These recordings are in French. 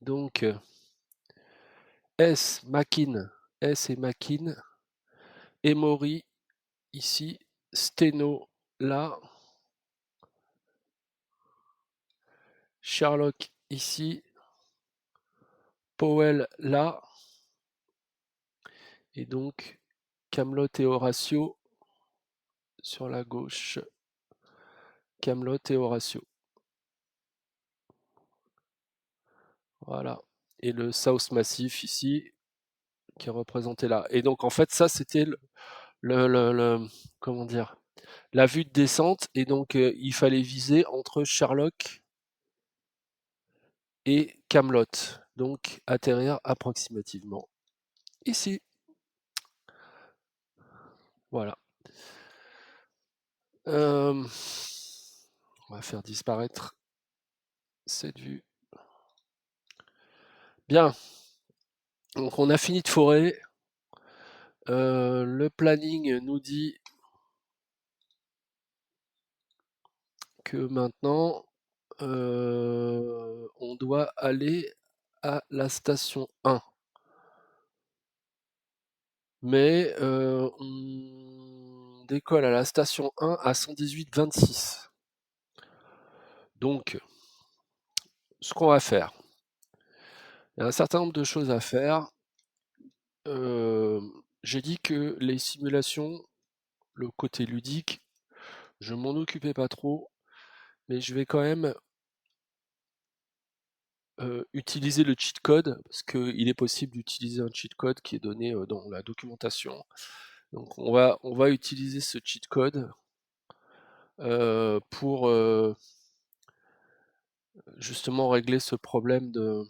Donc S, Makin, S et Makin, Emory ici, Steno là, Sherlock ici, Powell là, et donc Camelot et Horatio sur la gauche, Camelot et Horatio. Voilà. Et le South Massif ici, qui est représenté là. Et donc en fait ça c'était comment dire, la vue de descente, et donc il fallait viser entre Sherlock et Camelot, donc atterrir approximativement ici. Voilà. On va faire disparaître cette vue. Bien. Donc on a fini de forer. Le planning nous dit que maintenant on doit aller à la station 1. Mais on décolle à la station 1 à 118,26. Donc, ce qu'on va faire, il y a un certain nombre de choses à faire. J'ai dit que les simulations, le côté ludique, je m'en occupais pas trop, mais je vais quand même utiliser le cheat code, parce qu'il est possible d'utiliser un cheat code qui est donné dans la documentation. Donc on va utiliser ce cheat code pour justement régler ce problème de...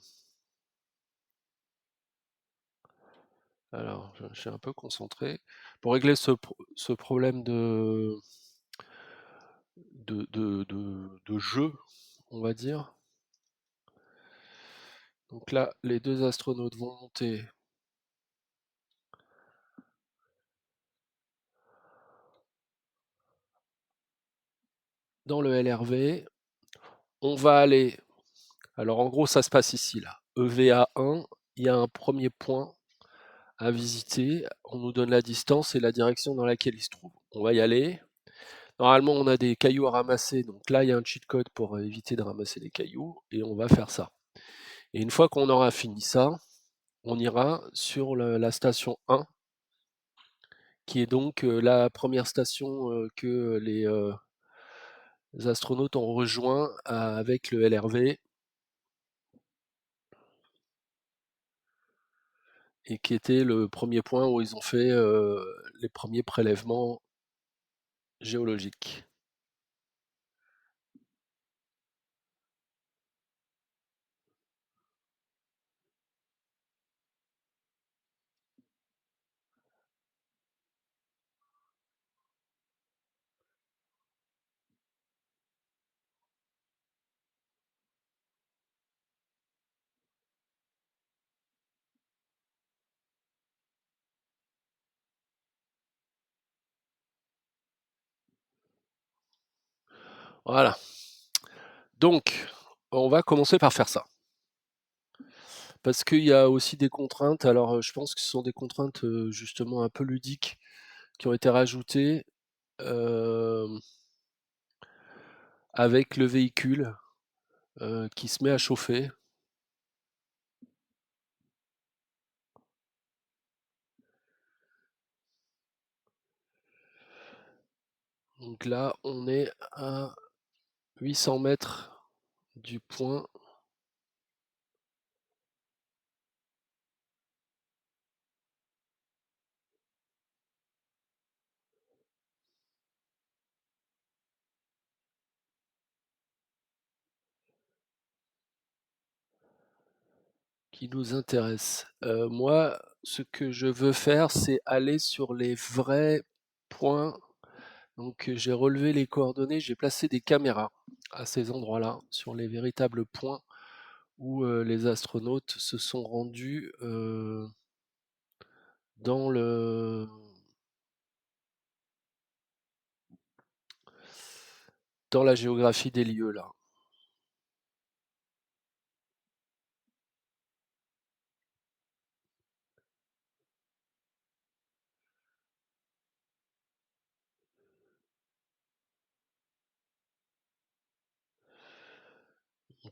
Alors, je suis un peu concentré. Pour régler ce problème de jeu, on va dire. Donc là, les deux astronautes vont monter dans le LRV. On va aller... Alors en gros, ça se passe ici, là. EVA 1, il y a un premier point à visiter. On nous donne la distance et la direction dans laquelle il se trouve. On va y aller. Normalement, on a des cailloux à ramasser. Donc là, il y a un cheat code pour éviter de ramasser des cailloux. Et on va faire ça. Et une fois qu'on aura fini ça, on ira sur la station 1, qui est donc la première station que les astronautes ont rejoint avec le LRV, et qui était le premier point où ils ont fait les premiers prélèvements géologiques. Voilà. Donc, on va commencer par faire ça. Parce qu'il y a aussi des contraintes. Alors, je pense que ce sont des contraintes justement un peu ludiques qui ont été rajoutées avec le véhicule qui se met à chauffer. Donc là, on est à 800 mètres du point. Qui nous intéresse. Moi, ce que je veux faire, c'est aller sur les vrais points. Donc, j'ai relevé les coordonnées, j'ai placé des caméras à ces endroits-là, sur les véritables points où les astronautes se sont rendus dans dans la géographie des lieux là.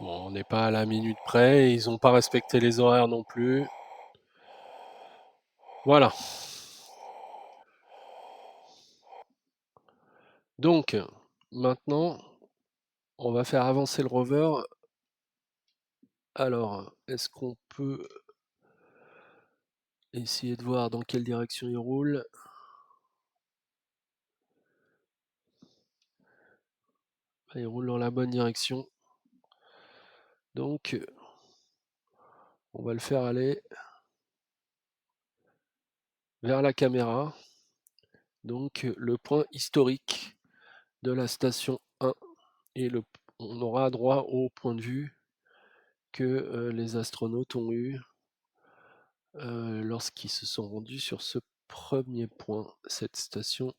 Bon, on n'est pas à la minute près, ils n'ont pas respecté les horaires non plus. Voilà. Donc, maintenant, on va faire avancer le rover. Alors, est-ce qu'on peut essayer de voir dans quelle direction il roule? Il roule dans la bonne direction. Donc, on va le faire aller vers la caméra. Donc, le point historique de la station 1 et on aura droit au point de vue que les astronautes ont eu lorsqu'ils se sont rendus sur ce premier point, cette station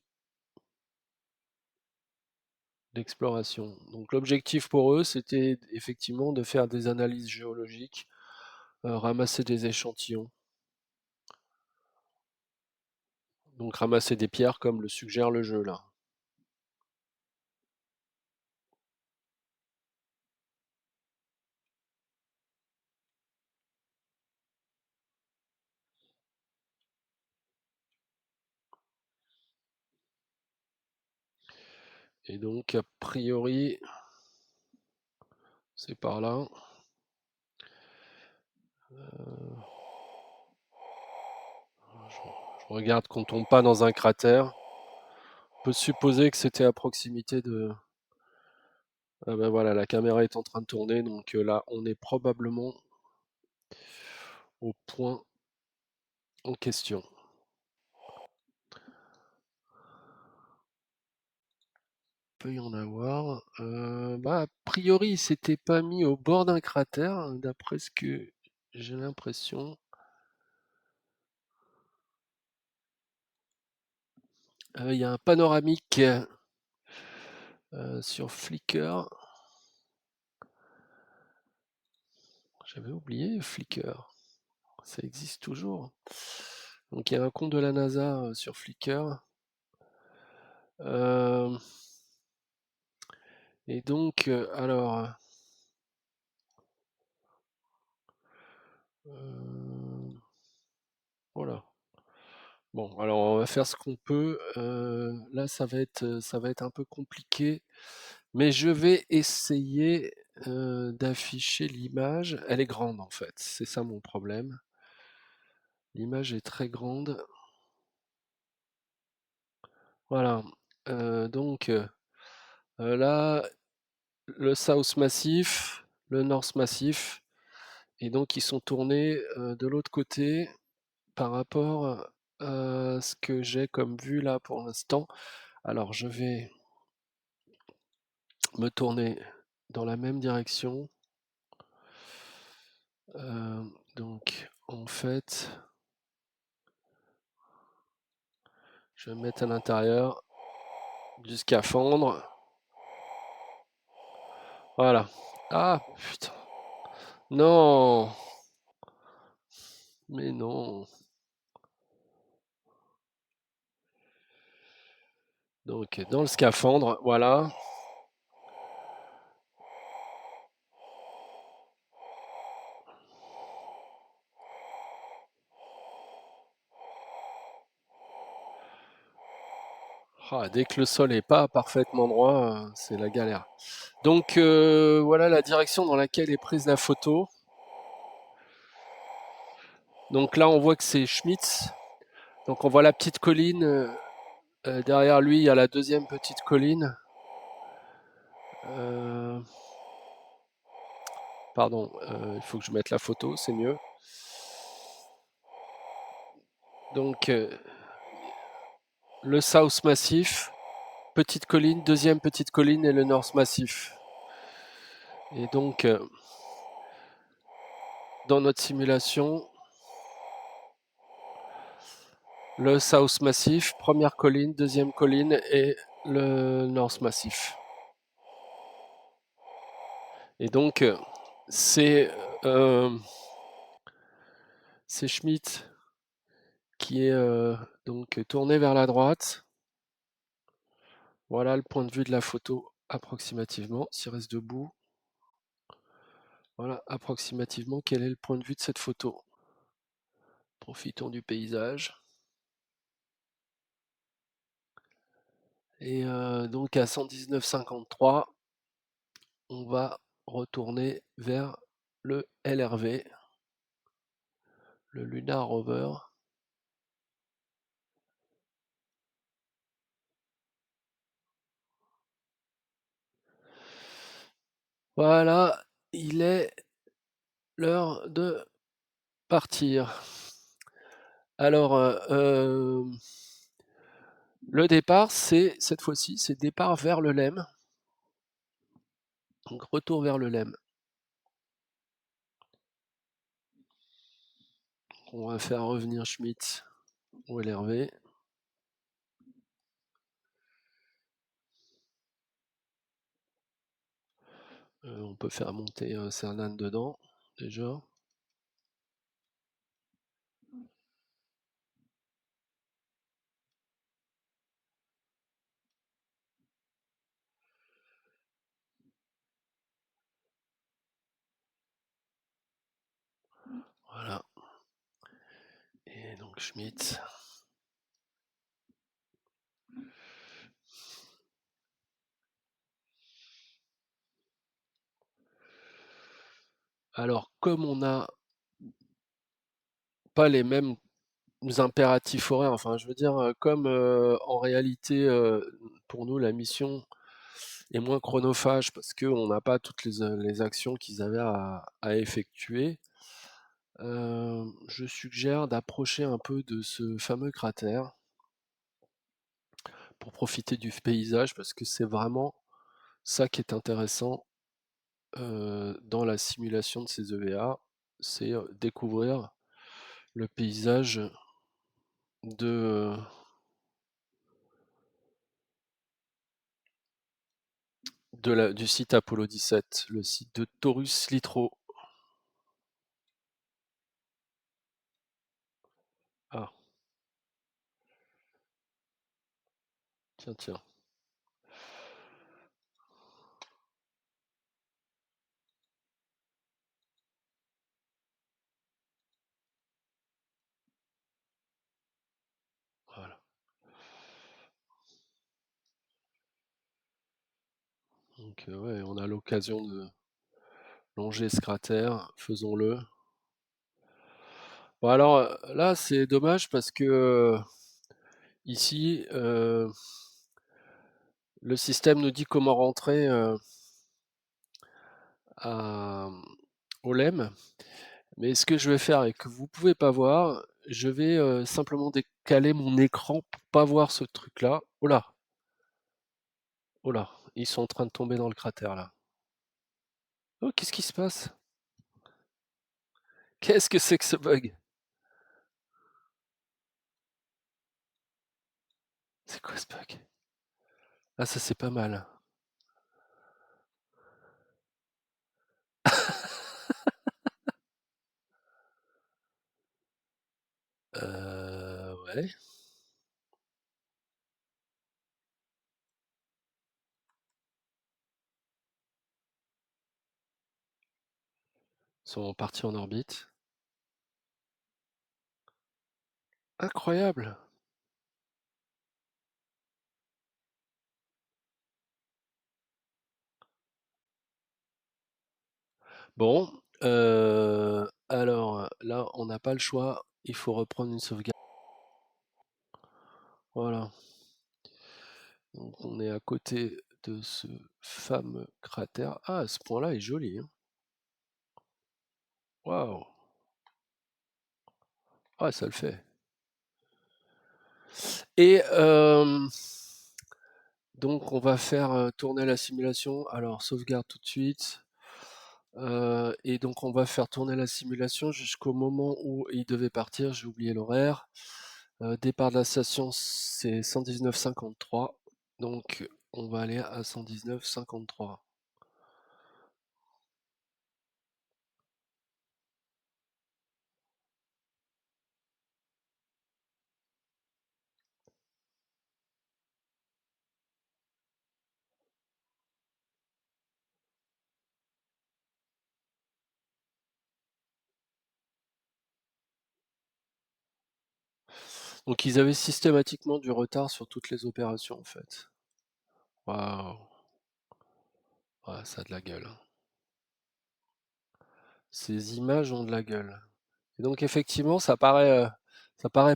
d'exploration. Donc l'objectif pour eux, c'était effectivement de faire des analyses géologiques, ramasser des échantillons, donc ramasser des pierres comme le suggère le jeu là. Et donc a priori, c'est par là. Je regarde qu'on tombe pas dans un cratère. On peut supposer que c'était à proximité de... Ah ben voilà, la caméra est en train de tourner, donc là, on est probablement au point en question. Il peut y en avoir. A priori, il s'était pas mis au bord d'un cratère, d'après ce que j'ai l'impression. Il y a un panoramique sur Flickr. J'avais oublié Flickr. Ça existe toujours. Donc il y a un compte de la NASA sur Flickr. Et donc, alors... voilà. Bon, alors on va faire ce qu'on peut. Là, ça va être un peu compliqué, mais je vais essayer d'afficher l'image. Elle est grande en fait, c'est ça mon problème. L'image est très grande. Voilà. Donc là, le South Massif, le North Massif, et donc ils sont tournés de l'autre côté par rapport à ce que j'ai comme vue là pour l'instant. Alors je vais me tourner dans la même direction. Donc en fait, je vais me mettre à l'intérieur du scaphandre. Voilà. Ah putain. Non. Mais non. Donc dans le scaphandre, voilà. Ah, dès que le sol est pas parfaitement droit, c'est la galère. Donc voilà la direction dans laquelle est prise la photo. Donc là on voit que c'est Schmitz. Donc on voit la petite colline. Derrière lui il y a la deuxième petite colline. Pardon, il faut que je mette la photo, c'est mieux. Donc le South Massif, petite colline, deuxième petite colline et le North Massif. Et donc dans notre simulation, le South Massif, première colline, deuxième colline et le North Massif. Et donc c'est Schmidt qui est donc tourné vers la droite. Voilà le point de vue de la photo approximativement, s'il reste debout. Voilà approximativement quel est le point de vue de cette photo. Profitons du paysage. Et donc à 119,53, on va retourner vers le LRV, le Lunar Rover. Voilà, il est l'heure de partir. Alors, le départ, c'est cette fois-ci, c'est départ vers le LEM. Donc retour vers le LEM. On va faire revenir Schmitt au LRV. On peut faire monter un Cernan dedans, déjà. Voilà. Et donc Schmitt. Alors, comme on n'a pas les mêmes impératifs horaires, enfin, je veux dire, comme en réalité, pour nous, la mission est moins chronophage parce qu'on n'a pas toutes les actions qu'ils avaient à effectuer, je suggère d'approcher un peu de ce fameux cratère pour profiter du paysage parce que c'est vraiment ça qui est intéressant dans la simulation de ces EVA, c'est découvrir le paysage de, du site Apollo 17, le site de Taurus Littrow. Ah, tiens, tiens. Voilà. Donc, ouais, on a l'occasion de longer ce cratère, faisons-le. Bon, alors là, c'est dommage parce que ici, le système nous dit comment rentrer à, au LEM. Mais ce que je vais faire et que vous pouvez pas voir, je vais simplement décaler mon écran pour pas voir ce truc-là. Oh là, oh là, ils sont en train de tomber dans le cratère là. Oh, qu'est-ce qui se passe? Qu'est-ce que c'est que ce bug? C'est quoi ce bug? Ah, ça c'est pas mal. Ouais. Ils sont partis en orbite. Incroyable. Bon, alors là, on n'a pas le choix. Il faut reprendre une sauvegarde. Voilà. Donc on est à côté de ce fameux cratère. Ah, ce point-là est joli, hein. Waouh! Ah, ça le fait. Et donc on va faire tourner la simulation. Alors sauvegarde tout de suite. Et donc on va faire tourner la simulation jusqu'au moment où il devait partir. J'ai oublié l'horaire. Départ de la station, c'est 119,53. Donc on va aller à 119,53. Donc ils avaient systématiquement du retard sur toutes les opérations en fait. Waouh! Ouais, ça a de la gueule, hein. Ces images ont de la gueule. Et donc effectivement, ça paraît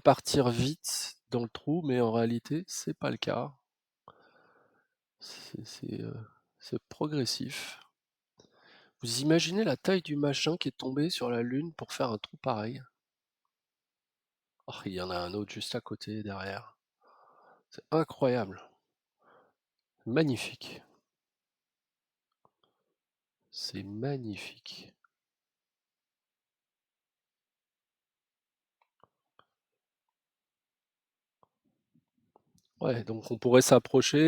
partir vite dans le trou, mais en réalité, c'est pas le cas. C'est progressif. Vous imaginez la taille du machin qui est tombé sur la Lune pour faire un trou pareil? Oh, il y en a un autre juste à côté, derrière. C'est incroyable. Magnifique. C'est magnifique. Ouais, donc on pourrait s'approcher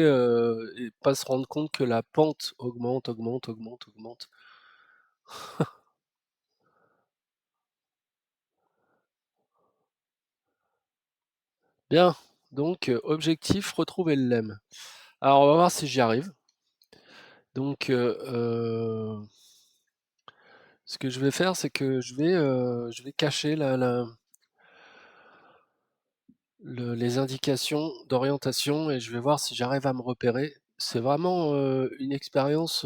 et pas se rendre compte que la pente augmente, augmente, augmente, augmente. Bien, donc objectif, retrouver le lemme. Alors on va voir si j'y arrive. Donc ce que je vais faire, c'est que je vais cacher les indications d'orientation et je vais voir si j'arrive à me repérer. C'est vraiment une expérience,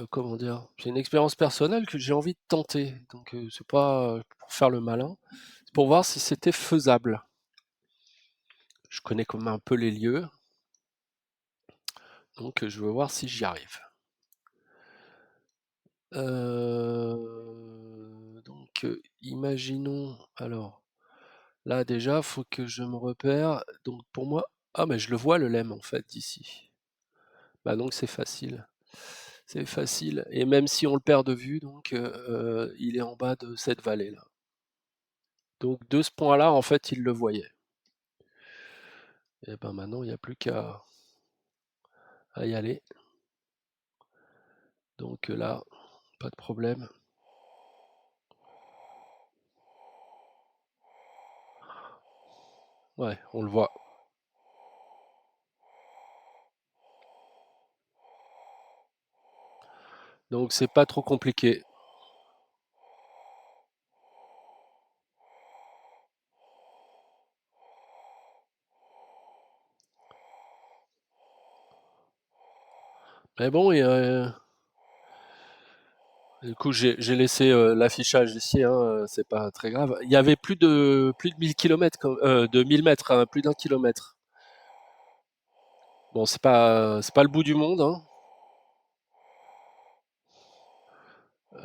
comment dire? C'est une expérience personnelle que j'ai envie de tenter. Donc c'est pas pour faire le malin, c'est pour voir si c'était faisable. Je connais comme un peu les lieux, donc je veux voir si j'y arrive. Donc imaginons alors, là déjà, faut que je me repère. Donc pour moi, ah mais je le vois le lemme en fait d'ici. Bah donc c'est facile. C'est facile et même si on le perd de vue donc il est en bas de cette vallée-là. Donc de ce point-là, en fait, il le voyait et ben maintenant il y a plus qu'à y aller. Donc là, pas de problème. Ouais, on le voit. Donc c'est pas trop compliqué. Mais bon et du coup, j'ai laissé l'affichage ici, hein, c'est pas très grave. Il y avait plus de 1000 kilomètres, de 1000 mètres, hein, plus d'un kilomètre. Bon, c'est pas le bout du monde, hein.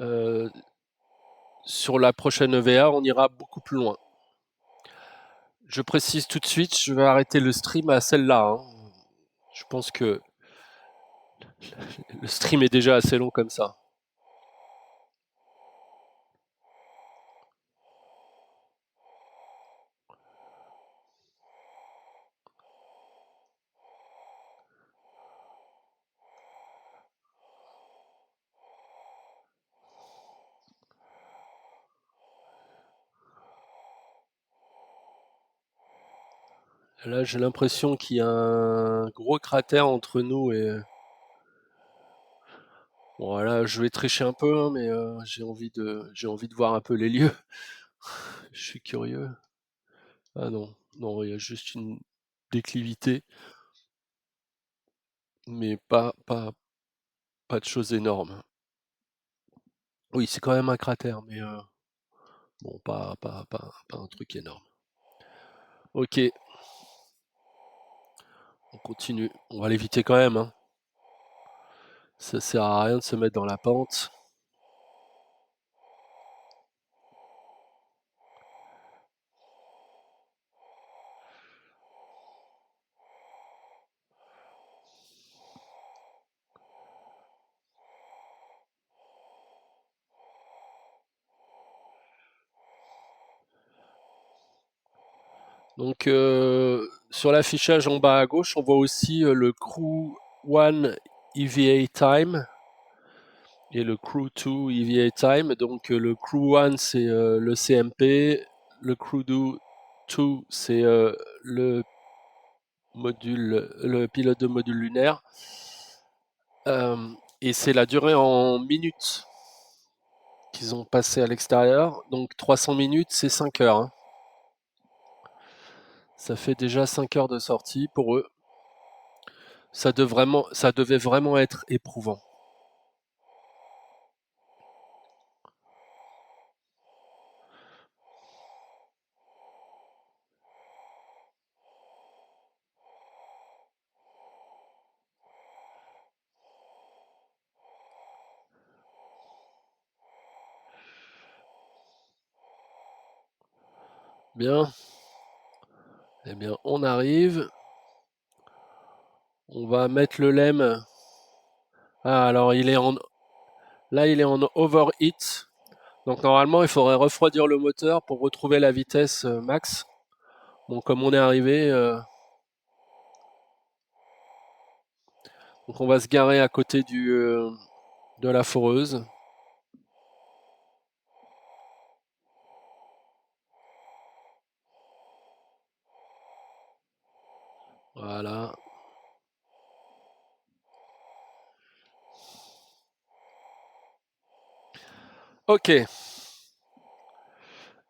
Euh, sur la prochaine EVA, on ira beaucoup plus loin. Je précise tout de suite, je vais arrêter le stream à celle-là, hein. Je pense que le stream est déjà assez long comme ça. Là, j'ai l'impression qu'il y a un gros cratère entre nous et bon, voilà, je vais tricher un peu, hein, mais j'ai envie de voir un peu les lieux. Je suis curieux. Ah non, non, il y a juste une déclivité, mais pas de choses énormes. Oui, c'est quand même un cratère, mais bon, pas un truc énorme. Ok, on continue. On va l'éviter quand même, hein. Ça sert à rien de se mettre dans la pente. Donc sur l'affichage en bas à gauche, on voit aussi le Crew 1 EVA Time et le Crew 2 EVA Time. Donc le Crew 1 c'est le CMP, le Crew 2 c'est le pilote de module lunaire. Et c'est la durée en minutes qu'ils ont passé à l'extérieur. Donc 300 minutes, c'est 5 heures, hein. Ça fait déjà 5 heures de sortie pour eux. Ça devait vraiment être éprouvant. Bien. Eh bien, on arrive. On va mettre le lemme. Ah, alors là, il est en overheat. Donc normalement, il faudrait refroidir le moteur pour retrouver la vitesse max. Bon, comme on est arrivé, donc on va se garer à côté de la foreuse. Voilà. Ok.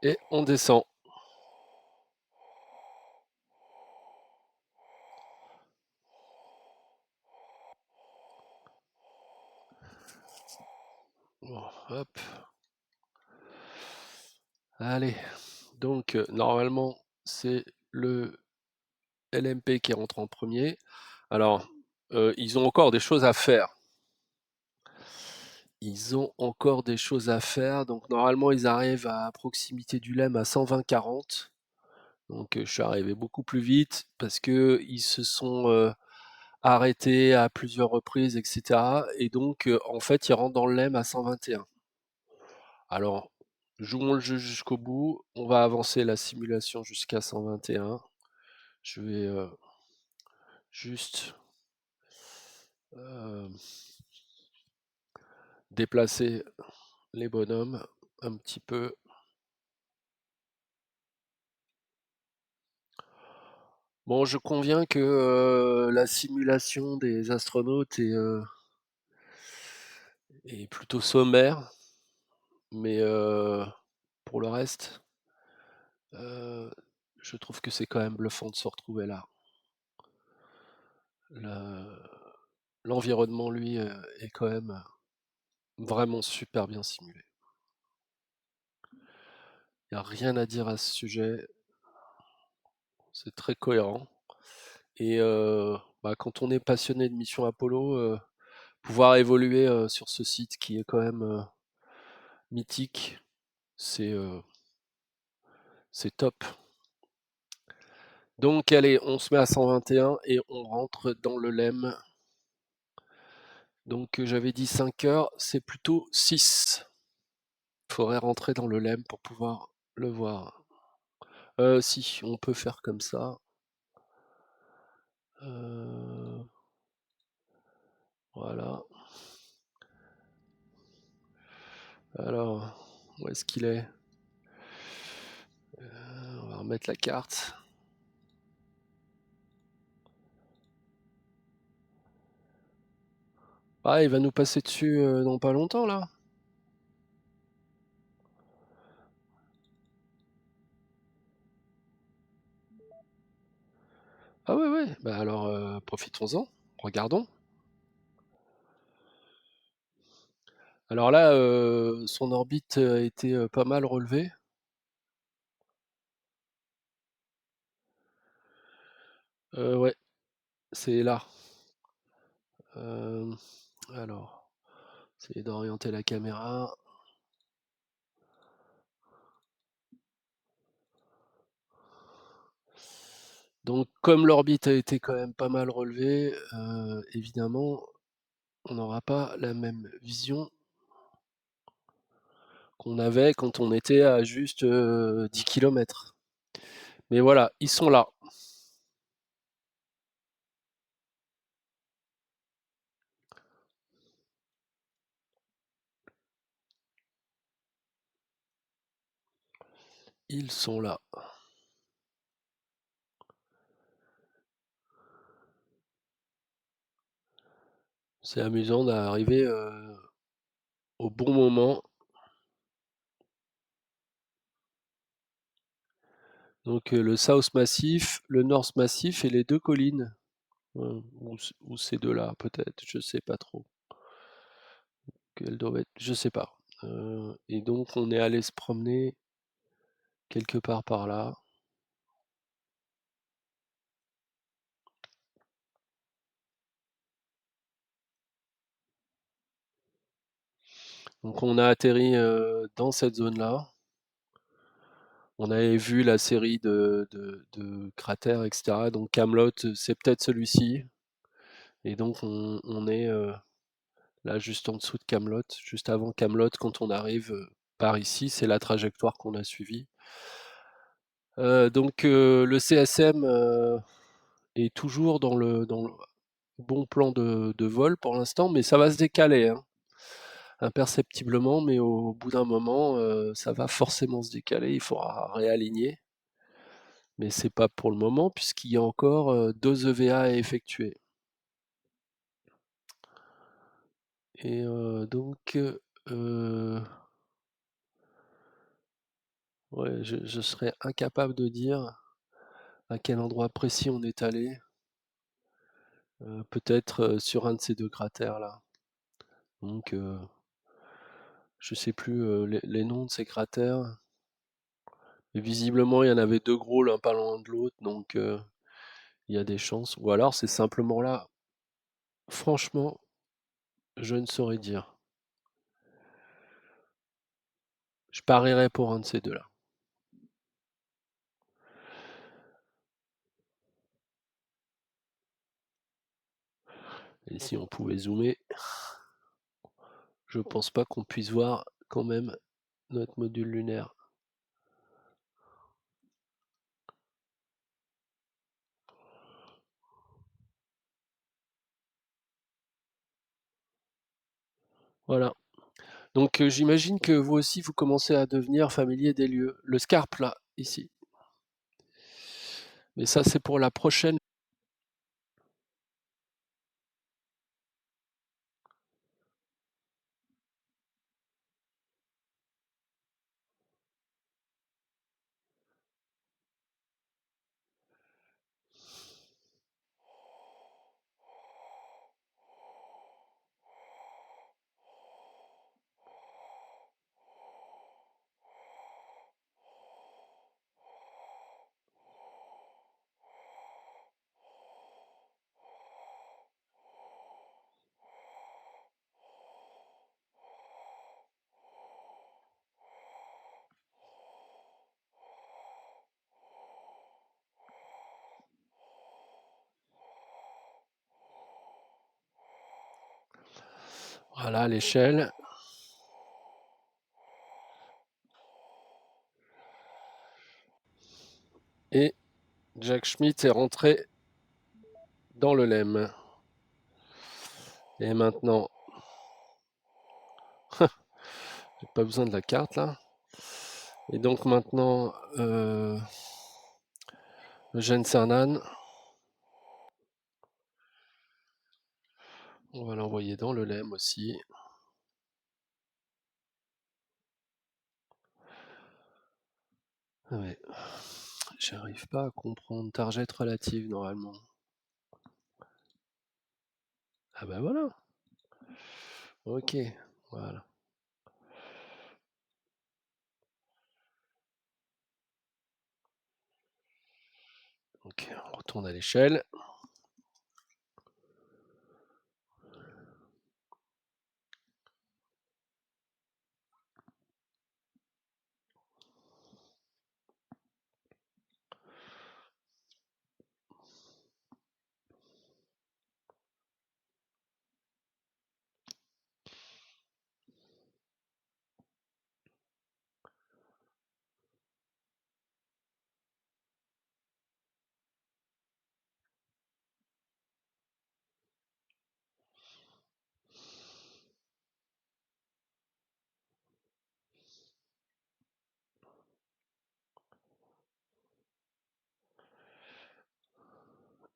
Et on descend. Bon, hop. Allez. Donc normalement, c'est le LMP qui rentre en premier. Alors, ils ont encore des choses à faire. Ils ont encore des choses à faire. Donc normalement, ils arrivent à proximité du LEM à 120-40. Donc je suis arrivé beaucoup plus vite parce que ils se sont arrêtés à plusieurs reprises, etc. Et donc en fait, ils rentrent dans le LEM à 121. Alors, jouons le jeu jusqu'au bout. On va avancer la simulation jusqu'à 121. Je vais juste euh, déplacer les bonhommes un petit peu. Bon, je conviens que la simulation des astronautes est plutôt sommaire, mais pour le reste, euh, je trouve que c'est quand même bluffant de se retrouver là. L'environnement, lui, est quand même vraiment super bien simulé. Il n'y a rien à dire à ce sujet, c'est très cohérent. Et bah, quand on est passionné de mission Apollo, pouvoir évoluer sur ce site qui est quand même mythique, c'est top. Donc allez, on se met à 121 et on rentre dans le LEM. Donc j'avais dit 5 heures, c'est plutôt 6. Il faudrait rentrer dans le LEM pour pouvoir le voir. Si, on peut faire comme ça. Euh, voilà. Alors, où est-ce qu'il est, on va remettre la carte. Ah, il va nous passer dessus dans pas longtemps là. Ah ouais, ouais. Bah alors, profitons-en. Regardons. Alors là, son orbite a été pas mal relevée. Ouais, c'est là. Euh, alors, essayez d'orienter la caméra. Donc, comme l'orbite a été quand même pas mal relevée, évidemment, on n'aura pas la même vision qu'on avait quand on était à juste 10 km. Mais voilà, ils sont là. Ils sont là. C'est amusant d'arriver au bon moment. Donc le South Massif, le North Massif et les deux collines. Ou ces deux-là, peut-être, je sais pas trop. Quelles doivent être, je sais pas. Et donc on est allé se promener quelque part par là. Donc on a atterri dans cette zone-là. On avait vu la série de cratères, etc. Donc Camelot, c'est peut-être celui-ci. Et donc on est là juste en dessous de Camelot, juste avant Camelot, quand on arrive par ici, c'est la trajectoire qu'on a suivie. Donc le CSM est toujours dans le bon plan de vol pour l'instant, mais ça va se décaler, hein, imperceptiblement, mais au bout d'un moment, ça va forcément se décaler, il faudra réaligner. Mais c'est pas pour le moment puisqu'il y a encore 2 EVA à effectuer. Et donc, ouais, je serais incapable de dire à quel endroit précis on est allé. Peut-être sur un de ces deux cratères là. Donc, je sais plus les noms de ces cratères. Mais visiblement, il y en avait deux gros l'un pas loin de l'autre, donc il y a des chances. Ou alors c'est simplement là. Franchement, je ne saurais dire. Je parierais pour un de ces deux-là. Et si on pouvait zoomer, je pense pas qu'on puisse voir quand même notre module lunaire. Voilà. Donc j'imagine que vous aussi, vous commencez à devenir familier des lieux. Le Scarpe, là, ici. Mais ça, c'est pour la prochaine. Voilà l'échelle. Et Jack Schmitt est rentré dans le LEM. Et maintenant, j'ai pas besoin de la carte là. Et donc maintenant, Eugène Cernan, on va l'envoyer dans le LEM aussi. Ouais. J'arrive pas à comprendre. Target relative normalement. Ah bah voilà. Ok. Voilà. Ok, on retourne à l'échelle.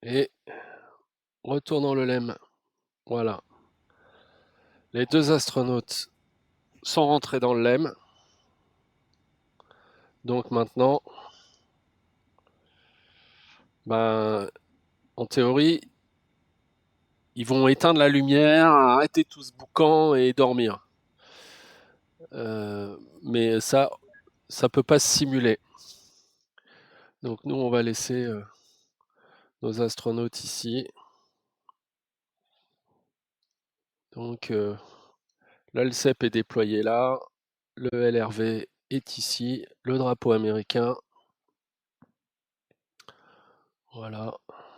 Et retournons le LEM. Voilà. Les deux astronautes sont rentrés dans le LEM. Donc maintenant, Ben, en théorie, ils vont éteindre la lumière, arrêter tout ce boucan et dormir. Mais ça peut pas se simuler. Donc nous, on va laisser nos astronautes ici. Donc là, le CEP est déployé là, le LRV est ici, le drapeau américain. Voilà.